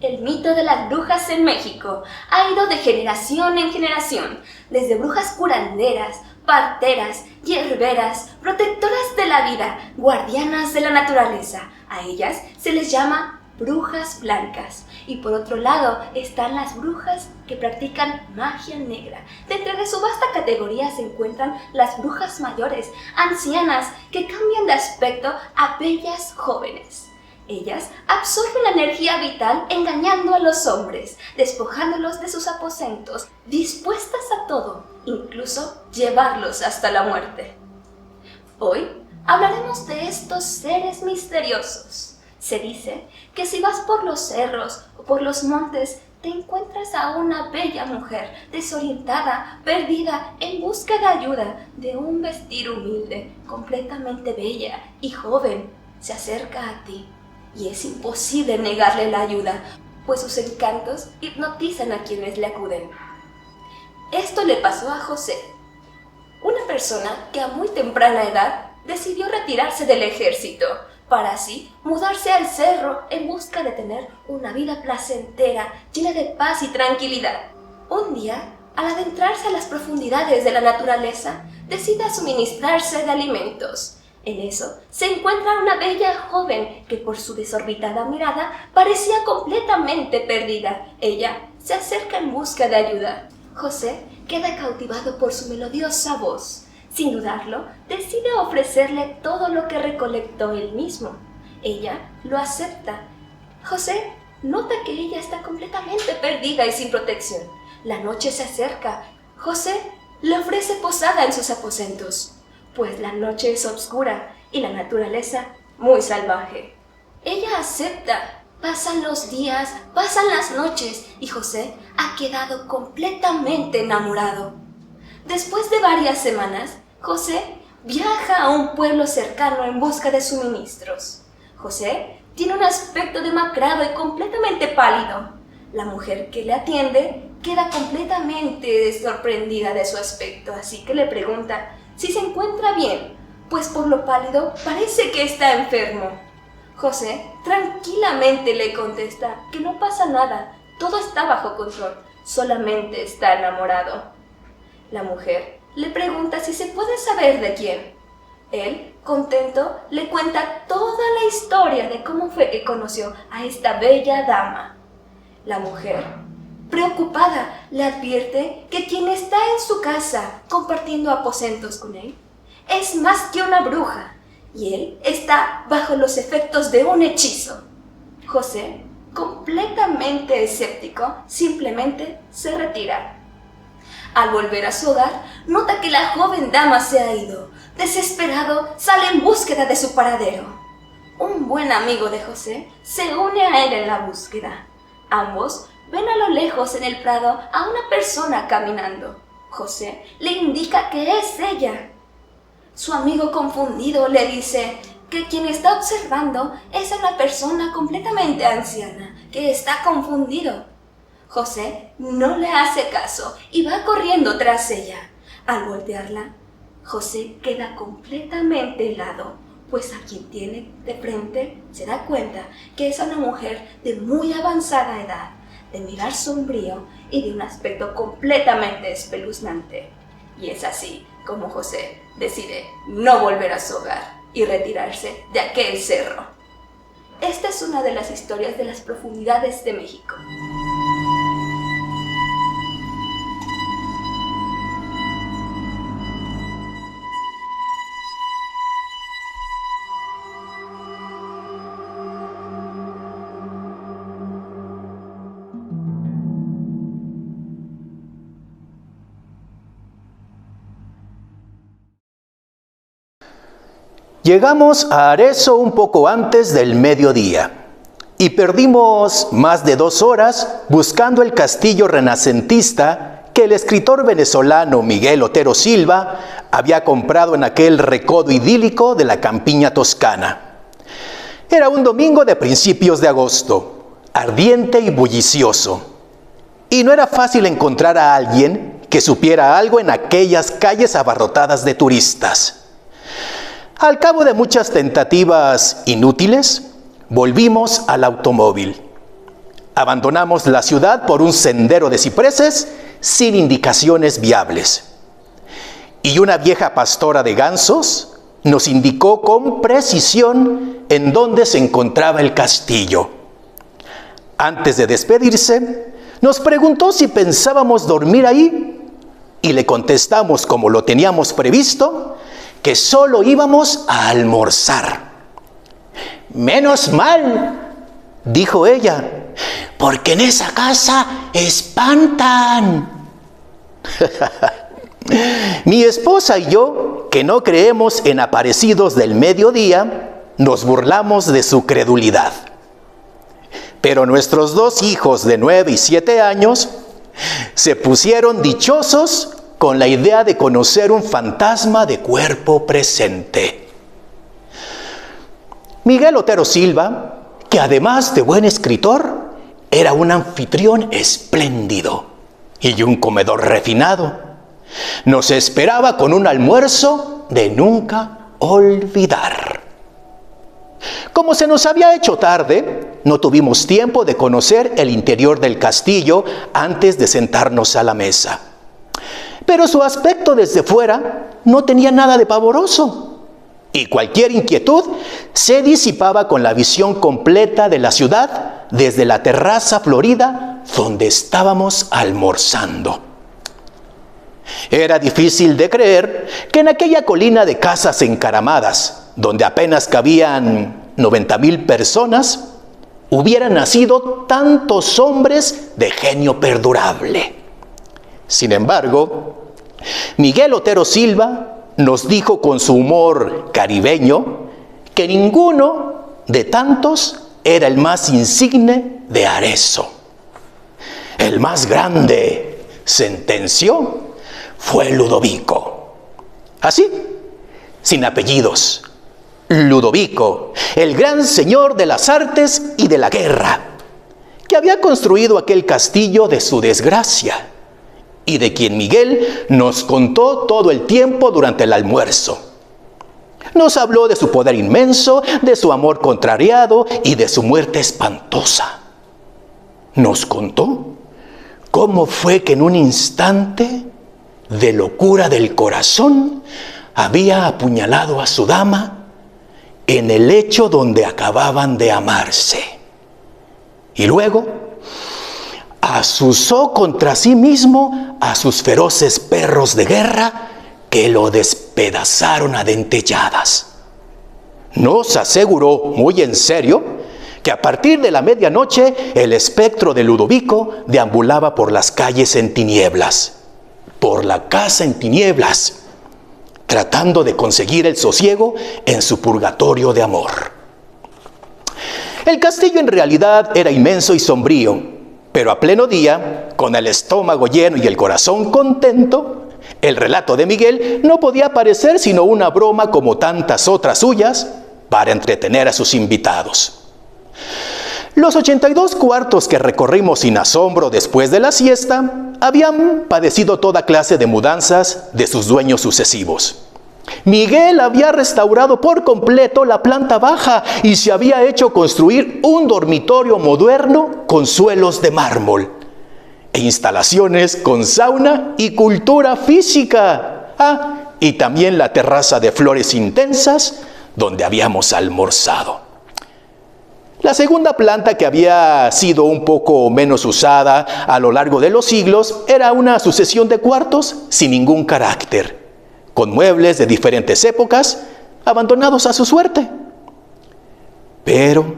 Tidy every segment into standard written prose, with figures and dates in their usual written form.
El mito de las brujas en México ha ido de generación en generación, desde brujas curanderas, parteras, hierberas, protectoras de la vida, guardianas de la naturaleza. A ellas se les llama brujas blancas. Y por otro lado están las brujas que practican magia negra. Dentro de su vasta categoría se encuentran las brujas mayores, ancianas, que cambian de aspecto a bellas jóvenes. Ellas absorben la energía vital engañando a los hombres, despojándolos de sus aposentos, dispuestas a todo, incluso llevarlos hasta la muerte. Hoy hablaremos de estos seres misteriosos. Se dice que si vas por los cerros o por los montes, te encuentras a una bella mujer, desorientada, perdida, en busca de ayuda, de un vestir humilde, completamente bella y joven. Se acerca a ti y es imposible negarle la ayuda, pues sus encantos hipnotizan a quienes le acuden. Esto le pasó a José, una persona que a muy temprana edad decidió retirarse del ejército, para así mudarse al cerro en busca de tener una vida placentera, llena de paz y tranquilidad. Un día, al adentrarse a las profundidades de la naturaleza, decide suministrarse de alimentos. En eso se encuentra una bella joven que por su desorbitada mirada parecía completamente perdida. Ella se acerca en busca de ayuda. José queda cautivado por su melodiosa voz. Sin dudarlo, decide ofrecerle todo lo que recolectó él mismo. Ella lo acepta. José nota que ella está completamente perdida y sin protección. La noche se acerca. José le ofrece posada en sus aposentos, pues la noche es oscura y la naturaleza muy salvaje. Ella acepta. Pasan los días, pasan las noches y José ha quedado completamente enamorado. Después de varias semanas, José viaja a un pueblo cercano en busca de suministros. José tiene un aspecto demacrado y completamente pálido. La mujer que le atiende queda completamente sorprendida de su aspecto, así que le pregunta si se encuentra bien, pues por lo pálido parece que está enfermo. José tranquilamente le contesta que no pasa nada, todo está bajo control, solamente está enamorado. La mujer le pregunta si se puede saber de quién. Él, contento, le cuenta toda la historia de cómo fue que conoció a esta bella dama. La mujer, preocupada, le advierte que quien está en su casa compartiendo aposentos con él es más que una bruja y él está bajo los efectos de un hechizo. José, completamente escéptico, simplemente se retira. Al volver a su hogar, nota que la joven dama se ha ido. Desesperado, sale en búsqueda de su paradero. Un buen amigo de José se une a él en la búsqueda. Ambos ven a lo lejos en el prado a una persona caminando. José le indica que es ella. Su amigo confundido le dice que quien está observando es una persona completamente anciana, que está confundido. José no le hace caso y va corriendo tras ella. Al voltearla, José queda completamente helado, pues a quien tiene de frente se da cuenta que es una mujer de muy avanzada edad, de mirar sombrío y de un aspecto completamente espeluznante. Y es así como José decide no volver a su hogar y retirarse de aquel cerro. Esta es una de las historias de las profundidades de México. Llegamos a Arezzo un poco antes del mediodía y perdimos más de 2 horas buscando el castillo renacentista que el escritor venezolano Miguel Otero Silva había comprado en aquel recodo idílico de la campiña toscana. Era un domingo de principios de agosto, ardiente y bullicioso, y no era fácil encontrar a alguien que supiera algo en aquellas calles abarrotadas de turistas. Al cabo de muchas tentativas inútiles, volvimos al automóvil. abandonamos la ciudad por un sendero de cipreses sin indicaciones viables. Y una vieja pastora de gansos nos indicó con precisión en dónde se encontraba el castillo. Antes de despedirse, nos preguntó si pensábamos dormir ahí y le contestamos, como lo teníamos previsto, que solo íbamos a almorzar. «Menos mal», dijo ella, «porque en esa casa espantan». Mi esposa y yo, que no creemos en aparecidos del mediodía, nos burlamos de su credulidad. Pero nuestros 2 hijos de 9 y 7 años se pusieron dichosos con la idea de conocer un fantasma de cuerpo presente. Miguel Otero Silva, que además de buen escritor, era un anfitrión espléndido y un comedor refinado, nos esperaba con un almuerzo de nunca olvidar. Como se nos había hecho tarde, no tuvimos tiempo de conocer el interior del castillo antes de sentarnos a la mesa. Pero su aspecto desde fuera no tenía nada de pavoroso, y cualquier inquietud se disipaba con la visión completa de la ciudad desde la terraza florida donde estábamos almorzando. Era difícil de creer que en aquella colina de casas encaramadas, donde apenas cabían 90,000 personas, hubieran nacido tantos hombres de genio perdurable. Sin embargo, Miguel Otero Silva nos dijo con su humor caribeño que ninguno de tantos era el más insigne de Arezzo. El más grande, sentenció, fue Ludovico. Así, sin apellidos. Ludovico, el gran señor de las artes y de la guerra, que había construido aquel castillo de su desgracia y de quien Miguel nos contó todo el tiempo durante el almuerzo. Nos habló de su poder inmenso, de su amor contrariado y de su muerte espantosa. Nos contó cómo fue que en un instante de locura del corazón había apuñalado a su dama en el lecho donde acababan de amarse. Y luego azuzó contra sí mismo a sus feroces perros de guerra que lo despedazaron a dentelladas. Nos aseguró muy en serio que a partir de la medianoche el espectro de Ludovico deambulaba por las calles en tinieblas, por la casa en tinieblas, tratando de conseguir el sosiego en su purgatorio de amor. El castillo en realidad era inmenso y sombrío, pero a pleno día, con el estómago lleno y el corazón contento, el relato de Miguel no podía parecer sino una broma como tantas otras suyas para entretener a sus invitados. Los 82 cuartos que recorrimos sin asombro después de la siesta habían padecido toda clase de mudanzas de sus dueños sucesivos. Miguel había restaurado por completo la planta baja y se había hecho construir un dormitorio moderno con suelos de mármol e instalaciones con sauna y cultura física. Y también la terraza de flores intensas donde habíamos almorzado. La segunda planta, que había sido un poco menos usada a lo largo de los siglos, era una sucesión de cuartos sin ningún carácter, con muebles de diferentes épocas, abandonados a su suerte. Pero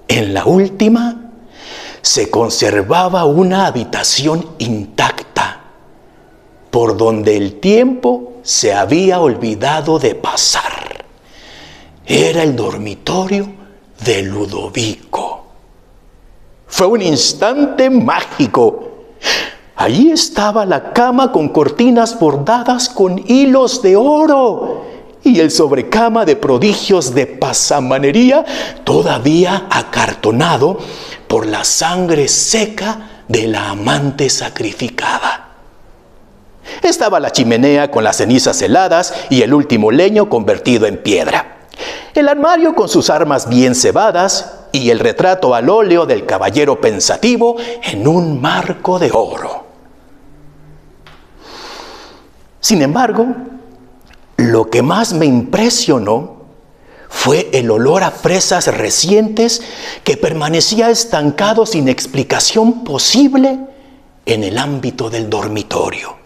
en la última se conservaba una habitación intacta, por donde el tiempo se había olvidado de pasar. Era el dormitorio de Ludovico. Fue un instante mágico. Allí estaba la cama con cortinas bordadas con hilos de oro y el sobrecama de prodigios de pasamanería todavía acartonado por la sangre seca de la amante sacrificada. Estaba la chimenea con las cenizas heladas y el último leño convertido en piedra. El armario con sus armas bien cebadas y el retrato al óleo del caballero pensativo en un marco de oro. Sin embargo, lo que más me impresionó fue el olor a fresas recientes que permanecía estancado sin explicación posible en el ámbito del dormitorio.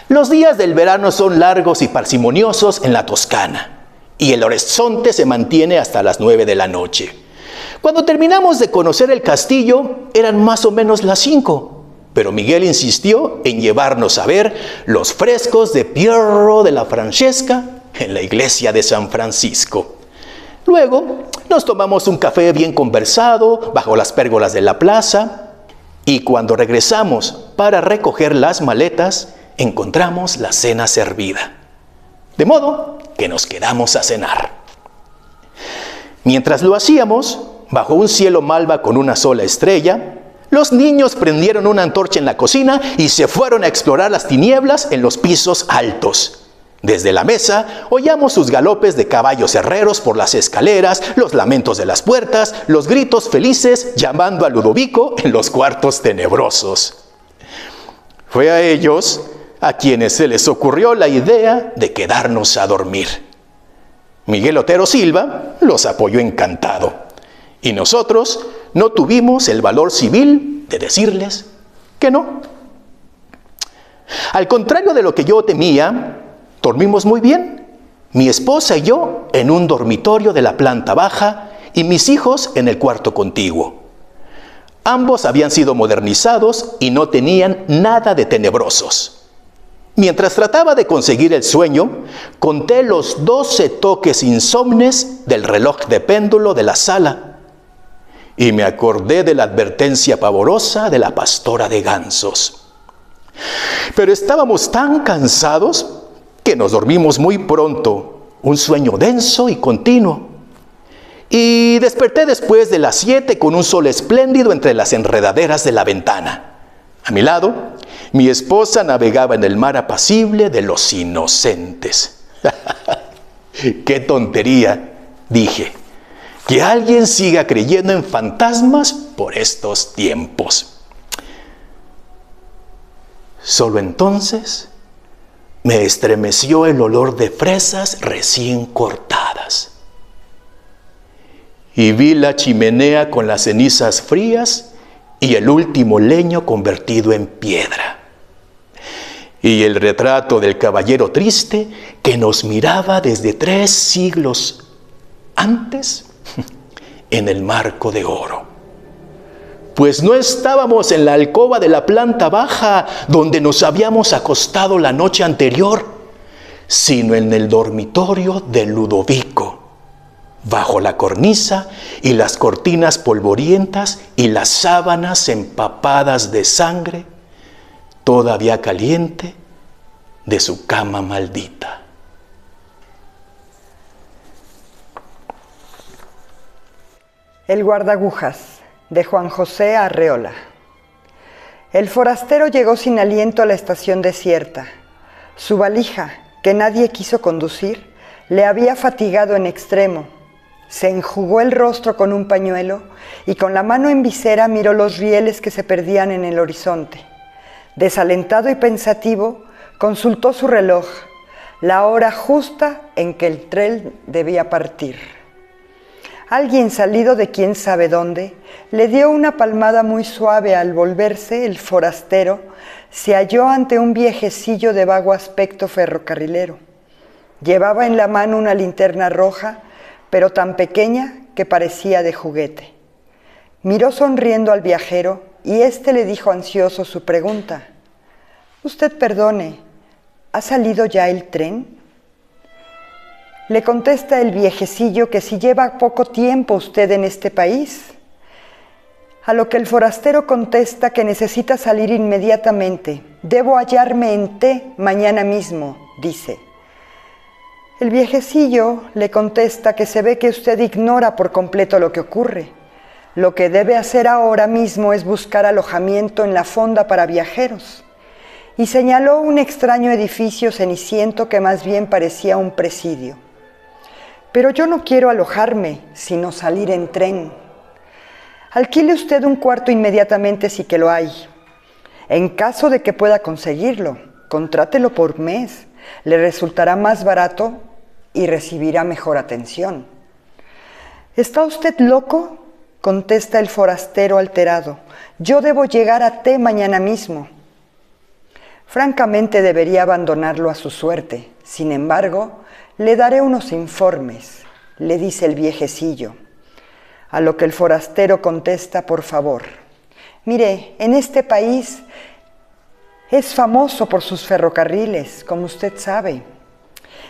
Los días del verano son largos y parsimoniosos en la Toscana, y el horizonte se mantiene hasta las 9 de la noche. Cuando terminamos de conocer el castillo, eran más o menos las 5, pero Miguel insistió en llevarnos a ver los frescos de Piero della Francesca en la iglesia de San Francisco. Luego nos tomamos un café bien conversado bajo las pérgolas de la plaza, y cuando regresamos para recoger las maletas, encontramos la cena servida. De modo que nos quedamos a cenar. Mientras lo hacíamos, bajo un cielo malva con una sola estrella, los niños prendieron una antorcha en la cocina y se fueron a explorar las tinieblas en los pisos altos. Desde la mesa oíamos sus galopes de caballos herreros por las escaleras, los lamentos de las puertas, los gritos felices llamando a Ludovico en los cuartos tenebrosos. Fue a ellos a quienes se les ocurrió la idea de quedarnos a dormir. Miguel Otero Silva los apoyó encantado, y nosotros no tuvimos el valor civil de decirles que no. Al contrario de lo que yo temía, dormimos muy bien, mi esposa y yo en un dormitorio de la planta baja y mis hijos en el cuarto contiguo. Ambos habían sido modernizados y no tenían nada de tenebrosos. Mientras trataba de conseguir el sueño, conté los 12 toques insomnes del reloj de péndulo de la sala y me acordé de la advertencia pavorosa de la pastora de gansos. Pero estábamos tan cansados que nos dormimos muy pronto, un sueño denso y continuo. Y desperté después de las 7 con un sol espléndido entre las enredaderas de la ventana. A mi lado, mi esposa navegaba en el mar apacible de los inocentes. ¡Qué tontería!, dije. Que alguien siga creyendo en fantasmas por estos tiempos. Solo entonces me estremeció el olor de fresas recién cortadas. Y vi la chimenea con las cenizas frías y el último leño convertido en piedra. Y el retrato del caballero triste que nos miraba desde 3 siglos antes en el marco de oro. Pues no estábamos en la alcoba de la planta baja donde nos habíamos acostado la noche anterior, sino en el dormitorio de Ludovico, bajo la cornisa y las cortinas polvorientas y las sábanas empapadas de sangre, todavía caliente, de su cama maldita. El guardagujas, de Juan José Arreola. El forastero llegó sin aliento a la estación desierta. Su valija, que nadie quiso conducir, le había fatigado en extremo. Se enjugó el rostro con un pañuelo y con la mano en visera miró los rieles que se perdían en el horizonte. Desalentado y pensativo, consultó su reloj, la hora justa en que el tren debía partir. Alguien salido de quién sabe dónde le dio una palmada muy suave. Al volverse, el forastero se halló ante un viejecillo de vago aspecto ferrocarrilero. Llevaba en la mano una linterna roja, pero tan pequeña que parecía de juguete. Miró sonriendo al viajero y éste le dijo ansioso su pregunta. «Usted perdone, ¿ha salido ya el tren?» Le contesta el viejecillo que si lleva poco tiempo usted en este país. A lo que el forastero contesta que necesita salir inmediatamente. «Debo hallarme en T mañana mismo», dice. El viejecillo le contesta que se ve que usted ignora por completo lo que ocurre. Lo que debe hacer ahora mismo es buscar alojamiento en la fonda para viajeros. Y señaló un extraño edificio ceniciento que más bien parecía un presidio. Pero yo no quiero alojarme, sino salir en tren. Alquile usted un cuarto inmediatamente si que lo hay. En caso de que pueda conseguirlo, contrátelo por mes. Le resultará más barato y recibirá mejor atención. ¿Está usted loco?, contesta el forastero alterado. Yo debo llegar a T mañana mismo. Francamente debería abandonarlo a su suerte. Sin embargo, le daré unos informes, le dice el viejecillo. A lo que el forastero contesta, por favor. Mire, en este país es famoso por sus ferrocarriles, como usted sabe,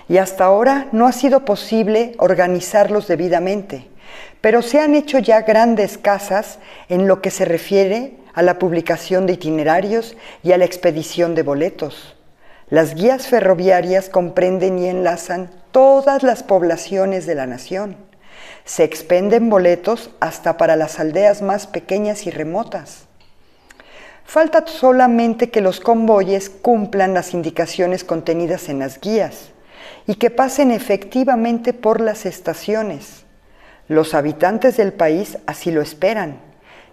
y hasta ahora no ha sido posible organizarlos debidamente, pero se han hecho ya grandes casas en lo que se refiere a la publicación de itinerarios y a la expedición de boletos. Las guías ferroviarias comprenden y enlazan todas las poblaciones de la nación. Se expenden boletos hasta para las aldeas más pequeñas y remotas. Falta solamente que los convoyes cumplan las indicaciones contenidas en las guías y que pasen efectivamente por las estaciones. Los habitantes del país así lo esperan.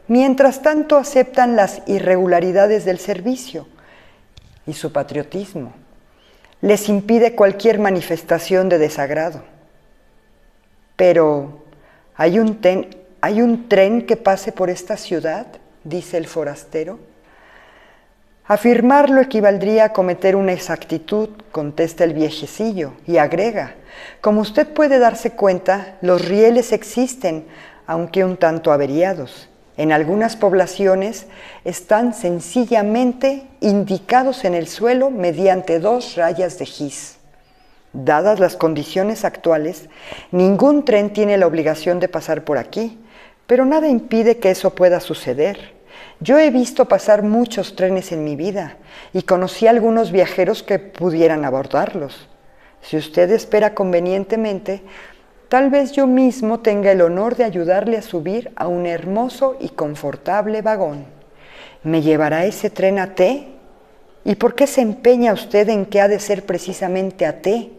Mientras tanto aceptan las irregularidades del servicio y su patriotismo les impide cualquier manifestación de desagrado. Pero, ¿hay un tren que pase por esta ciudad?, dice el forastero. Afirmarlo equivaldría a cometer una inexactitud, contesta el viejecillo, y agrega, como usted puede darse cuenta, los rieles existen, aunque un tanto averiados. En algunas poblaciones están sencillamente indicados en el suelo mediante 2 rayas de gis. Dadas las condiciones actuales, ningún tren tiene la obligación de pasar por aquí, pero nada impide que eso pueda suceder. Yo he visto pasar muchos trenes en mi vida y conocí a algunos viajeros que pudieran abordarlos. Si usted espera convenientemente, tal vez yo mismo tenga el honor de ayudarle a subir a un hermoso y confortable vagón. ¿Me llevará ese tren a T? ¿Y por qué se empeña usted en que ha de ser precisamente a T?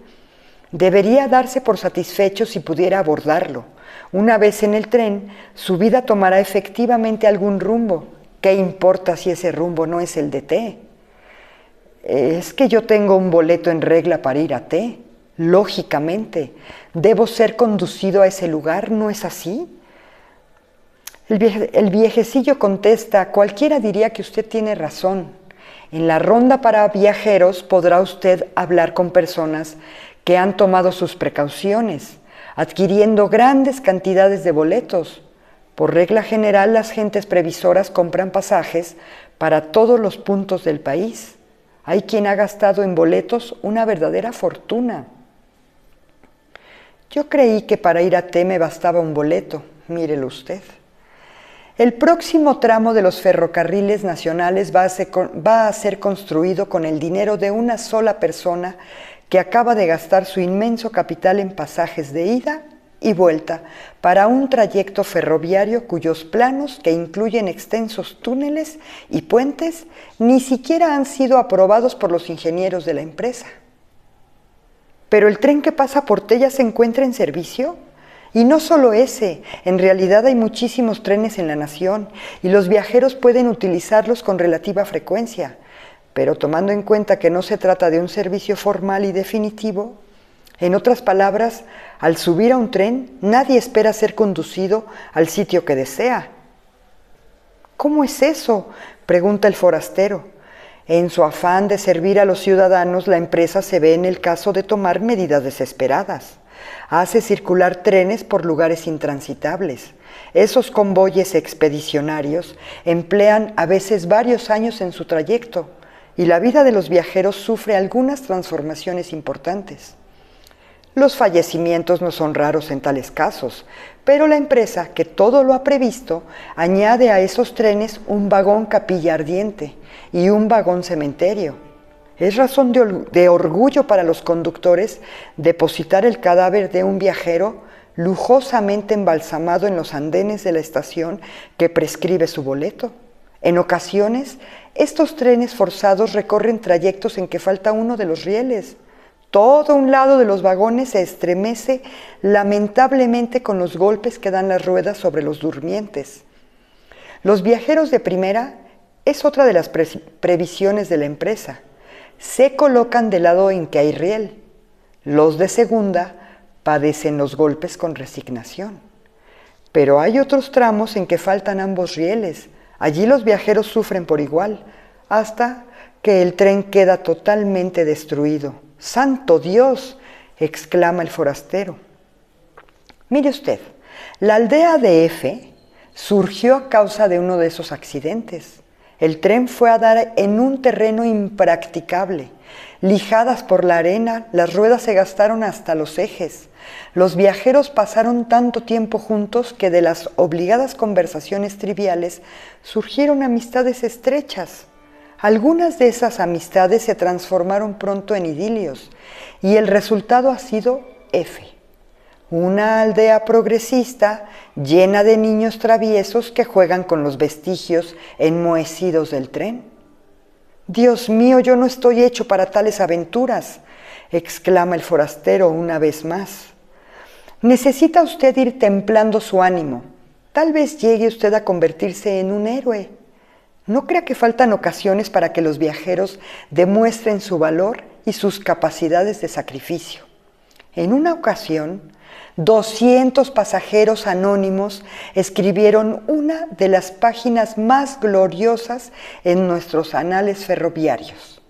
Debería darse por satisfecho si pudiera abordarlo. Una vez en el tren, su vida tomará efectivamente algún rumbo. ¿Qué importa si ese rumbo no es el de T? Es que yo tengo un boleto en regla para ir a T. Lógicamente, debo ser conducido a ese lugar, ¿no es así? El viejecillo contesta, cualquiera diría que usted tiene razón. En la ronda para viajeros podrá usted hablar con personas que han tomado sus precauciones, adquiriendo grandes cantidades de boletos. Por regla general, las gentes previsoras compran pasajes para todos los puntos del país. Hay quien ha gastado en boletos una verdadera fortuna. Yo creí que para ir a T me bastaba un boleto, mírelo usted. El próximo tramo de los ferrocarriles nacionales va a ser construido con el dinero de una sola persona que acaba de gastar su inmenso capital en pasajes de ida y vuelta para un trayecto ferroviario cuyos planos, que incluyen extensos túneles y puentes, ni siquiera han sido aprobados por los ingenieros de la empresa. ¿Pero el tren que pasa por T ya se encuentra en servicio? Y no solo ese, en realidad hay muchísimos trenes en la nación y los viajeros pueden utilizarlos con relativa frecuencia, pero tomando en cuenta que no se trata de un servicio formal y definitivo, en otras palabras, al subir a un tren, nadie espera ser conducido al sitio que desea. ¿Cómo es eso?, pregunta el forastero. En su afán de servir a los ciudadanos, la empresa se ve en el caso de tomar medidas desesperadas. Hace circular trenes por lugares intransitables. Esos convoyes expedicionarios emplean a veces varios años en su trayecto y la vida de los viajeros sufre algunas transformaciones importantes. Los fallecimientos no son raros en tales casos, pero la empresa, que todo lo ha previsto, añade a esos trenes un vagón capilla ardiente y un vagón cementerio. Es razón de orgullo para los conductores depositar el cadáver de un viajero lujosamente embalsamado en los andenes de la estación que prescribe su boleto. En ocasiones, estos trenes forzados recorren trayectos en que falta uno de los rieles. Todo un lado de los vagones se estremece lamentablemente con los golpes que dan las ruedas sobre los durmientes. Los viajeros de primera es otra de las previsiones de la empresa. Se colocan del lado en que hay riel. Los de segunda padecen los golpes con resignación. Pero hay otros tramos en que faltan ambos rieles. Allí los viajeros sufren por igual, hasta que el tren queda totalmente destruido. ¡Santo Dios!, exclama el forastero. Mire usted, la aldea de F surgió a causa de uno de esos accidentes. El tren fue a dar en un terreno impracticable. Lijadas por la arena, las ruedas se gastaron hasta los ejes. Los viajeros pasaron tanto tiempo juntos que de las obligadas conversaciones triviales surgieron amistades estrechas. Algunas de esas amistades se transformaron pronto en idilios y el resultado ha sido F, una aldea progresista llena de niños traviesos que juegan con los vestigios enmohecidos del tren. «Dios mío, yo no estoy hecho para tales aventuras», exclama el forastero una vez más. «Necesita usted ir templando su ánimo. Tal vez llegue usted a convertirse en un héroe. No crea que faltan ocasiones para que los viajeros demuestren su valor y sus capacidades de sacrificio. En una ocasión, 200 pasajeros anónimos escribieron una de las páginas más gloriosas en nuestros anales ferroviarios.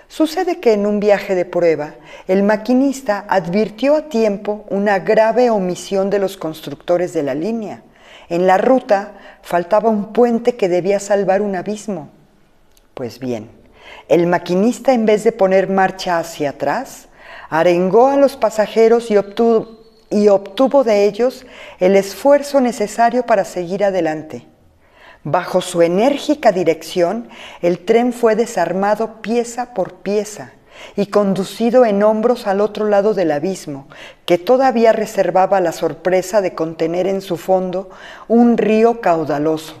Sucede que en un viaje de prueba, el maquinista advirtió a tiempo una grave omisión de los constructores de la línea. En la ruta faltaba un puente que debía salvar un abismo. Pues bien, el maquinista, en vez de poner marcha hacia atrás, arengó a los pasajeros y obtuvo de ellos el esfuerzo necesario para seguir adelante. Bajo su enérgica dirección, el tren fue desarmado pieza por pieza y conducido en hombros al otro lado del abismo, que todavía reservaba la sorpresa de contener en su fondo un río caudaloso.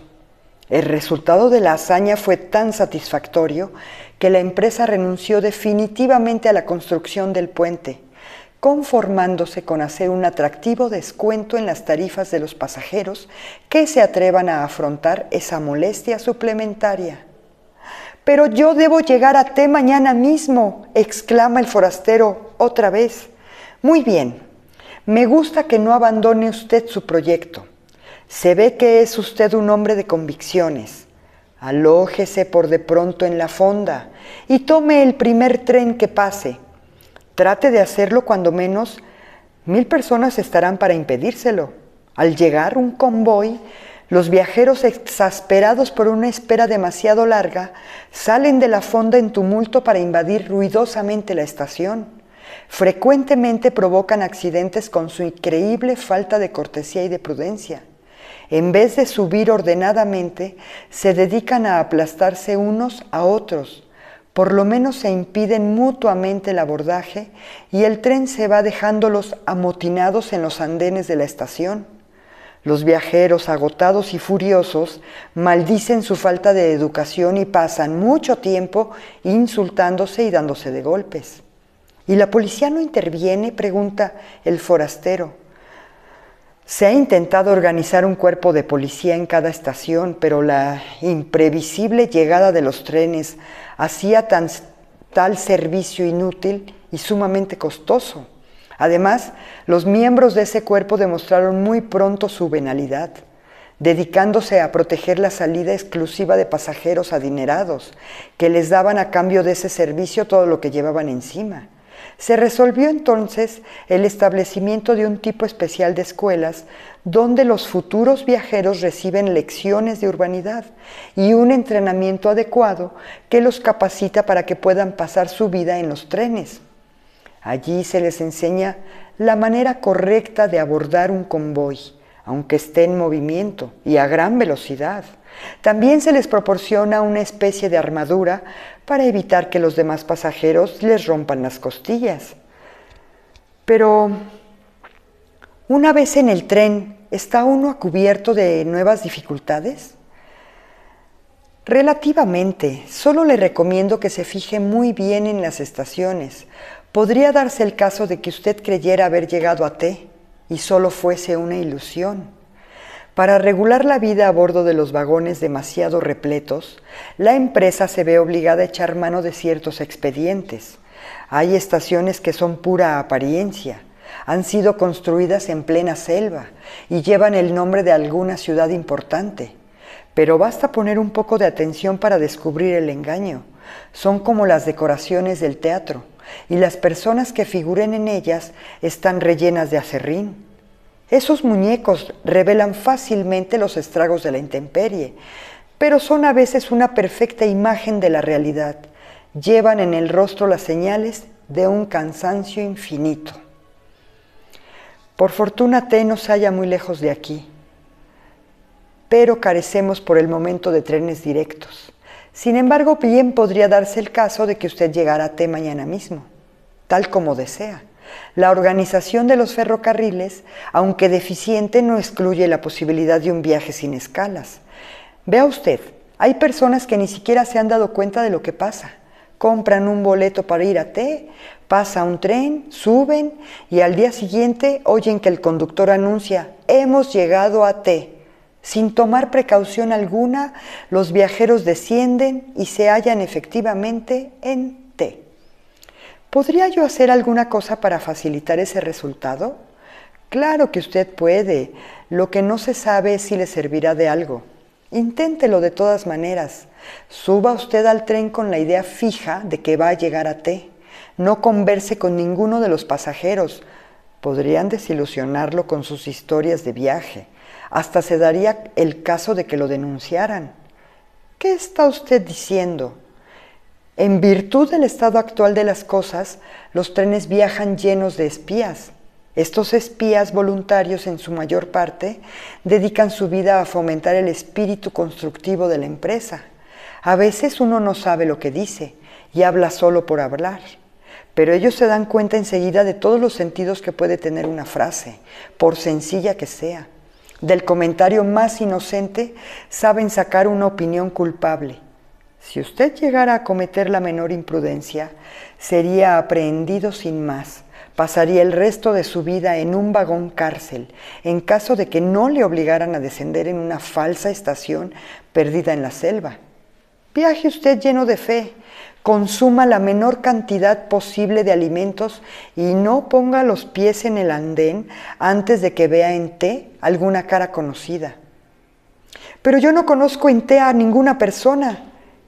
El resultado de la hazaña fue tan satisfactorio que la empresa renunció definitivamente a la construcción del puente, conformándose con hacer un atractivo descuento en las tarifas de los pasajeros que se atrevan a afrontar esa molestia suplementaria. «Pero yo debo llegar a T mañana mismo», exclama el forastero otra vez. «Muy bien, me gusta que no abandone usted su proyecto. Se ve que es usted un hombre de convicciones. Alójese por de pronto en la fonda y tome el primer tren que pase. Trate de hacerlo cuando menos 1000 personas estarán para impedírselo. Al llegar un convoy, los viajeros, exasperados por una espera demasiado larga, salen de la fonda en tumulto para invadir ruidosamente la estación. Frecuentemente provocan accidentes con su increíble falta de cortesía y de prudencia. En vez de subir ordenadamente, se dedican a aplastarse unos a otros. Por lo menos se impiden mutuamente el abordaje y el tren se va dejándolos amotinados en los andenes de la estación. Los viajeros, agotados y furiosos, maldicen su falta de educación y pasan mucho tiempo insultándose y dándose de golpes. ¿Y la policía no interviene?, pregunta el forastero. Se ha intentado organizar un cuerpo de policía en cada estación, pero la imprevisible llegada de los trenes hacía tal servicio inútil y sumamente costoso. Además, los miembros de ese cuerpo demostraron muy pronto su venalidad, dedicándose a proteger la salida exclusiva de pasajeros adinerados, que les daban a cambio de ese servicio todo lo que llevaban encima. Se resolvió entonces el establecimiento de un tipo especial de escuelas donde los futuros viajeros reciben lecciones de urbanidad y un entrenamiento adecuado que los capacita para que puedan pasar su vida en los trenes. Allí se les enseña la manera correcta de abordar un convoy, aunque esté en movimiento y a gran velocidad. También se les proporciona una especie de armadura para evitar que los demás pasajeros les rompan las costillas. Pero una vez en el tren, ¿está uno a cubierto de nuevas dificultades? Relativamente, solo le recomiendo que se fije muy bien en las estaciones, Podría darse el caso de que usted creyera haber llegado a T y solo fuese una ilusión. Para regular la vida a bordo de los vagones demasiado repletos, la empresa se ve obligada a echar mano de ciertos expedientes. Hay estaciones que son pura apariencia, han sido construidas en plena selva y llevan el nombre de alguna ciudad importante. Pero basta poner un poco de atención para descubrir el engaño. Son como las decoraciones del teatro, y las personas que figuren en ellas están rellenas de aserrín. Esos muñecos revelan fácilmente los estragos de la intemperie, pero son a veces una perfecta imagen de la realidad. Llevan en el rostro las señales de un cansancio infinito. Por fortuna T no se halla muy lejos de aquí, pero carecemos por el momento de trenes directos. Sin embargo, bien podría darse el caso de que usted llegara a T mañana mismo, tal como desea. La organización de los ferrocarriles, aunque deficiente, no excluye la posibilidad de un viaje sin escalas. Vea usted, hay personas que ni siquiera se han dado cuenta de lo que pasa. Compran un boleto para ir a T, pasa un tren, suben y al día siguiente oyen que el conductor anuncia: «Hemos llegado a T». Sin tomar precaución alguna, los viajeros descienden y se hallan efectivamente en T. ¿Podría yo hacer alguna cosa para facilitar ese resultado? Claro que usted puede. Lo que no se sabe es si le servirá de algo. Inténtelo de todas maneras. Suba usted al tren con la idea fija de que va a llegar a T. No converse con ninguno de los pasajeros. Podrían desilusionarlo con sus historias de viaje. Hasta se daría el caso de que lo denunciaran. ¿Qué está usted diciendo? En virtud del estado actual de las cosas, los trenes viajan llenos de espías. Estos espías voluntarios, en su mayor parte, dedican su vida a fomentar el espíritu constructivo de la empresa. A veces uno no sabe lo que dice y habla solo por hablar, pero ellos se dan cuenta enseguida de todos los sentidos que puede tener una frase, por sencilla que sea. Del comentario más inocente saben sacar una opinión culpable. Si usted llegara a cometer la menor imprudencia, sería aprehendido sin más. Pasaría el resto de su vida en un vagón cárcel, en caso de que no le obligaran a descender en una falsa estación perdida en la selva. Viaje usted lleno de fe, consuma la menor cantidad posible de alimentos y no ponga los pies en el andén antes de que vea en T alguna cara conocida. Pero yo no conozco en T a ninguna persona.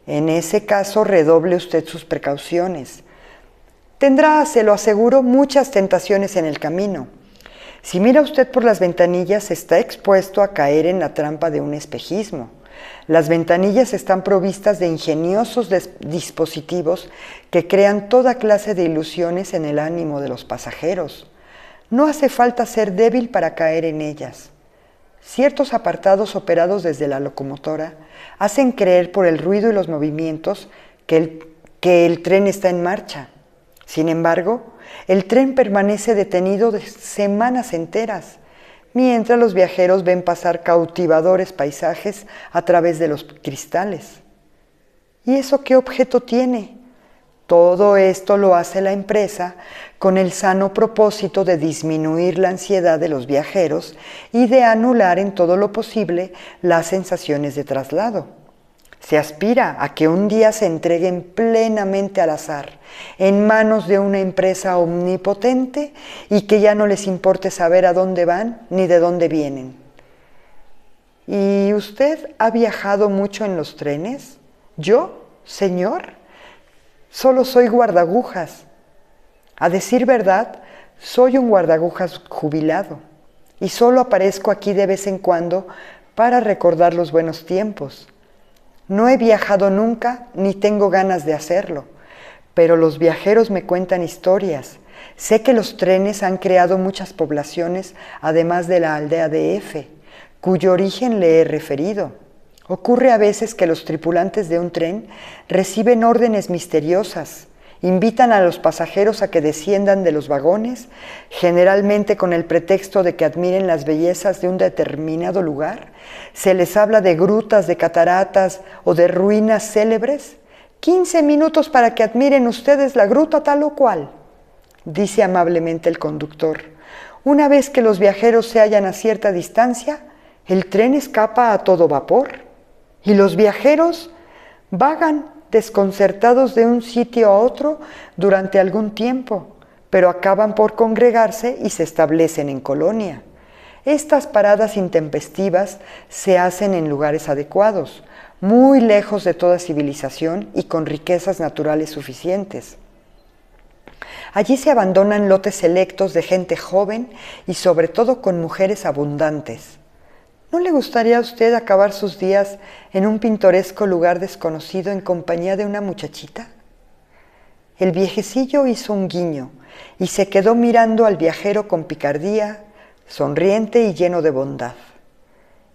En ese caso, redoble usted sus precauciones. Tendrá, se lo aseguro, muchas tentaciones en el camino. Si mira usted por las ventanillas, está expuesto a caer en la trampa de un espejismo. Las ventanillas están provistas de ingeniosos dispositivos que crean toda clase de ilusiones en el ánimo de los pasajeros. No hace falta ser débil para caer en ellas. Ciertos apartados operados desde la locomotora hacen creer por el ruido y los movimientos que el tren está en marcha. Sin embargo, el tren permanece detenido semanas enteras, mientras los viajeros ven pasar cautivadores paisajes a través de los cristales. ¿Y eso qué objeto tiene? Todo esto lo hace la empresa con el sano propósito de disminuir la ansiedad de los viajeros y de anular en todo lo posible las sensaciones de traslado. Se aspira a que un día se entreguen plenamente al azar, en manos de una empresa omnipotente y que ya no les importe saber a dónde van ni de dónde vienen. ¿Y usted ha viajado mucho en los trenes? ¿Yo, señor? Solo soy guardagujas. A decir verdad, soy un guardagujas jubilado y solo aparezco aquí de vez en cuando para recordar los buenos tiempos. No he viajado nunca ni tengo ganas de hacerlo, pero los viajeros me cuentan historias. Sé que los trenes han creado muchas poblaciones, además de la aldea de F, cuyo origen le he referido. Ocurre a veces que los tripulantes de un tren reciben órdenes misteriosas, invitan a los pasajeros a que desciendan de los vagones, generalmente con el pretexto de que admiren las bellezas de un determinado lugar. Se les habla de grutas, de cataratas o de ruinas célebres. 15 minutos para que admiren ustedes la gruta tal o cual. dice amablemente el conductor. Una vez que los viajeros se hallan a cierta distancia, el tren escapa a todo vapor y los viajeros vagan desconcertados de un sitio a otro durante algún tiempo, pero acaban por congregarse y se establecen en colonia. Estas paradas intempestivas se hacen en lugares adecuados, muy lejos de toda civilización y con riquezas naturales suficientes. Allí se abandonan lotes selectos de gente joven y sobre todo con mujeres abundantes. ¿No le gustaría a usted acabar sus días en un pintoresco lugar desconocido en compañía de una muchachita? El viejecillo hizo un guiño y se quedó mirando al viajero con picardía, sonriente y lleno de bondad.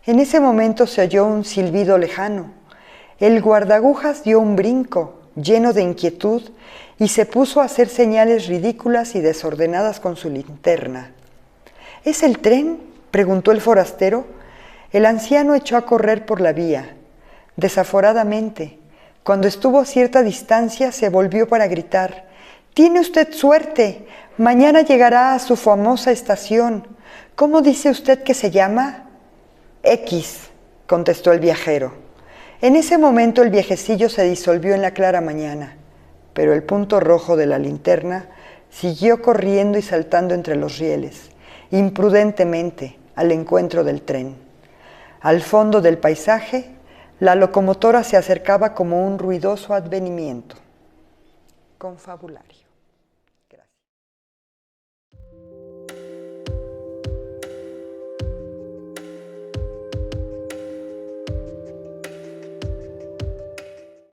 En ese momento se oyó un silbido lejano. El guardagujas dio un brinco, lleno de inquietud, y se puso a hacer señales ridículas y desordenadas con su linterna. ¿Es el tren?, preguntó el forastero. El anciano echó a correr por la vía. Desaforadamente, cuando estuvo a cierta distancia, se volvió para gritar: «¡Tiene usted suerte! Mañana llegará a su famosa estación. ¿Cómo dice usted que se llama?» «X», contestó el viajero. En ese momento el viejecillo se disolvió en la clara mañana, pero el punto rojo de la linterna siguió corriendo y saltando entre los rieles, imprudentemente, al encuentro del tren. Al fondo del paisaje, la locomotora se acercaba como un ruidoso advenimiento. Confabulario.